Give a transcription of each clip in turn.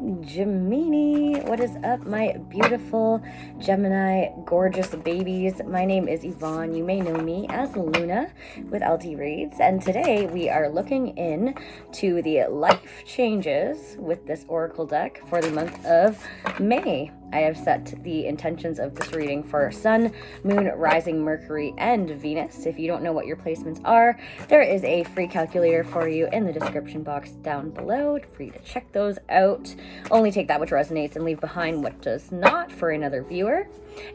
Gemini. What is up, my beautiful Gemini gorgeous babies? My name is Yvonne. You may know me as Luna with LT Reads, and today we are looking in to the life changes with this oracle deck for the month of May. I have set the intentions of this reading for Sun, Moon, Rising, Mercury, and Venus. If you don't know what your placements are, there is a free calculator for you in the description box down below for you to check those out. Only take that which resonates and leave behind what does not for another viewer.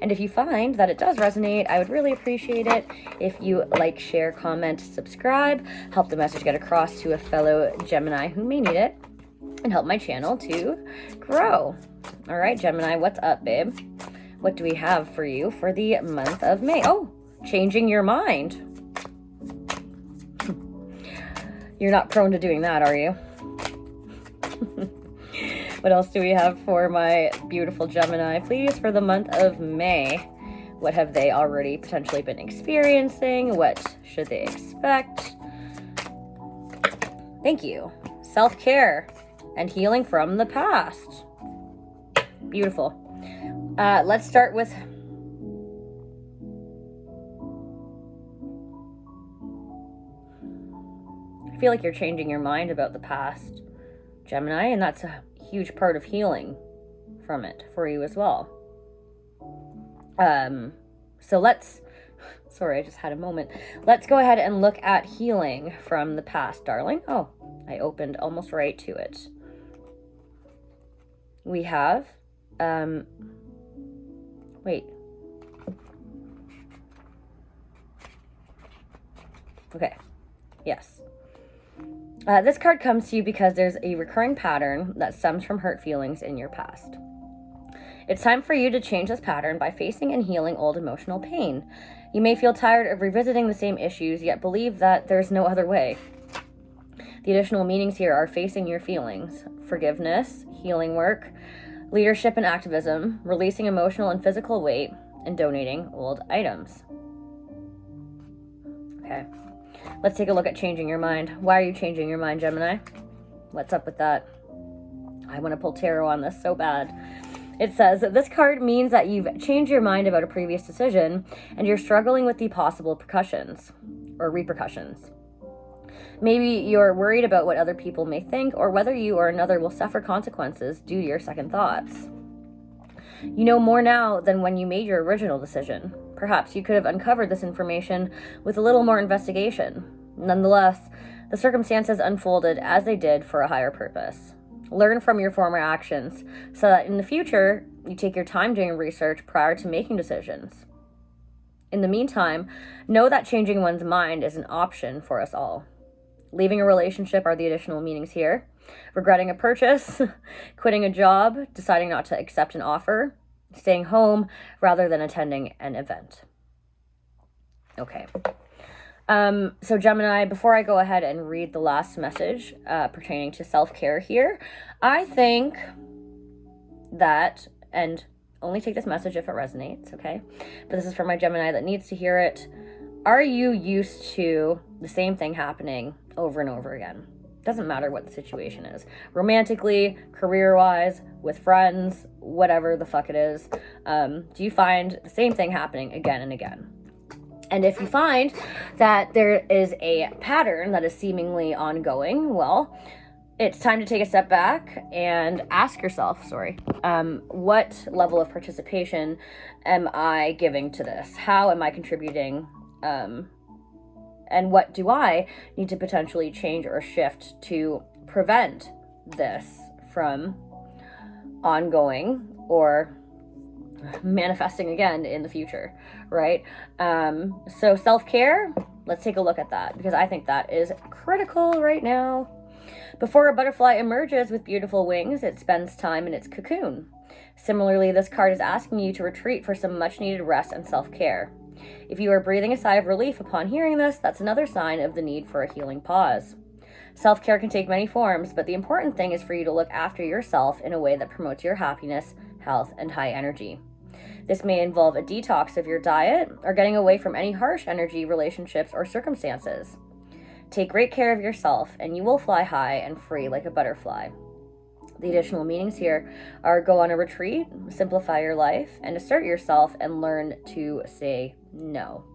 And if you find that it does resonate, I would really appreciate it if you like, share, comment, subscribe, help the message get across to a fellow Gemini who may need it, and help my channel to grow. All right, Gemini, what's up, babe? What do we have for you for the month of May? Oh, changing your mind. You're not prone to doing that, are you? What else do we have for my beautiful Gemini, please, for the month of May? What have they already potentially been experiencing? What should they expect? Thank you. Self-care and healing from the past. Beautiful. Let's start with I feel like you're changing your mind about the past, Gemini, and that's a huge part of healing from it for you as well. So sorry, I just had a moment. Let's go ahead and look at healing from the past, darling. Oh, I opened almost right to it. We have, wait. Okay, yes. This card comes to you because there's a recurring pattern that stems from hurt feelings in your past. It's time for you to change this pattern by facing and healing old emotional pain. You may feel tired of revisiting the same issues, yet believe that there's no other way. The additional meanings here are facing your feelings, forgiveness, healing work, leadership and activism, releasing emotional and physical weight, and donating old items. Okay. Let's take a look at changing your mind. Why are you changing your mind, Gemini? What's up with that? I want to pull tarot on this so bad. It says that this card means that you've changed your mind about a previous decision and you're struggling with the possible repercussions. Maybe you're worried about what other people may think or whether you or another will suffer consequences due to your second thoughts. You know more now than when you made your original decision. Perhaps you could have uncovered this information with a little more investigation. Nonetheless, the circumstances unfolded as they did for a higher purpose. Learn from your former actions so that in the future, you take your time doing research prior to making decisions. In the meantime, know that changing one's mind is an option for us all. Leaving a relationship are the additional meanings here. Regretting a purchase, quitting a job, deciding not to accept an offer, staying home rather than attending an event. Okay. So Gemini, before I go ahead and read the last message pertaining to self-care here, I think that, and only take this message if it resonates, okay? But this is for my Gemini that needs to hear it. Are you used to the same thing happening over and over again? Doesn't matter what the situation is. Romantically, career-wise, with friends, whatever the fuck it is. Do you find the same thing happening again and again? And if you find that there is a pattern that is seemingly ongoing, well, it's time to take a step back and ask yourself, what level of participation am I giving to this? How am I contributing? And what do I need to potentially change or shift to prevent this from ongoing or manifesting again in the future, right? So self-care, let's take a look at that because I think that is critical right now. Before a butterfly emerges with beautiful wings, it spends time in its cocoon. Similarly, this card is asking you to retreat for some much-needed rest and self-care. If you are breathing a sigh of relief upon hearing this, that's another sign of the need for a healing pause. Self-care can take many forms, but the important thing is for you to look after yourself in a way that promotes your happiness, health, and high energy. This may involve a detox of your diet or getting away from any harsh energy, relationships, or circumstances. Take great care of yourself, and you will fly high and free like a butterfly. The additional meanings here are go on a retreat, simplify your life, and assert yourself and learn to say no.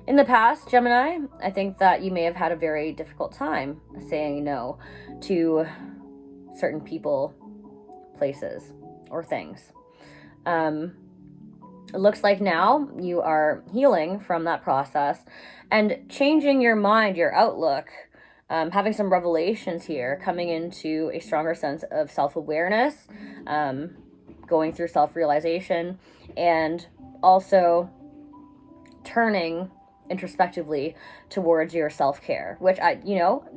In the past, Gemini, I think that you may have had a very difficult time saying no to certain people, places, or things. It looks like now you are healing from that process and changing your mind, your outlook, having some revelations here, coming into a stronger sense of self-awareness, going through self-realization, and also turning introspectively towards your self-care, which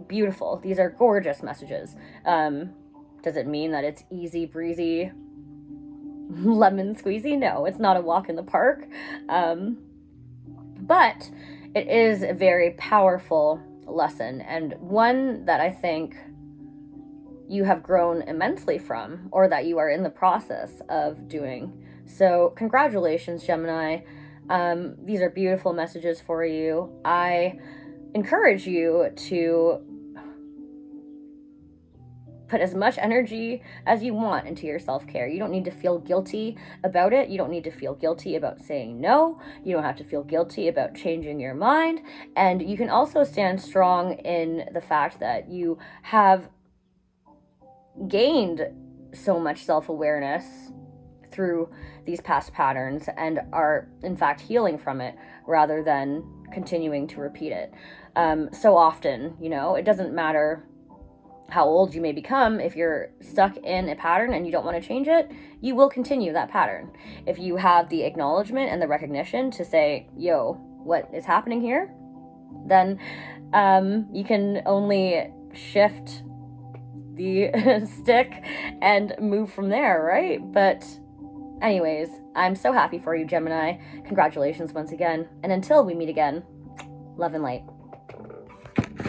beautiful. These are gorgeous messages. Does it mean that it's easy breezy, lemon squeezy? No, it's not a walk in the park. But it is a very powerful lesson, and one that I think you have grown immensely from, or that you are in the process of doing. So congratulations, Gemini. These are beautiful messages for you. I encourage you to put as much energy as you want into your self-care. You don't need to feel guilty about it. You don't need to feel guilty about saying no. You don't have to feel guilty about changing your mind. And you can also stand strong in the fact that you have gained so much self-awareness through these past patterns and are in fact healing from it rather than continuing to repeat it. So often, it doesn't matter how old you may become. If you're stuck in a pattern and you don't want to change it, you will continue that pattern. If you have the acknowledgement and the recognition to say, yo, what is happening here? Then you can only shift the stick and move from there, right? But anyways, I'm so happy for you, Gemini. Congratulations once again. And until we meet again, love and light.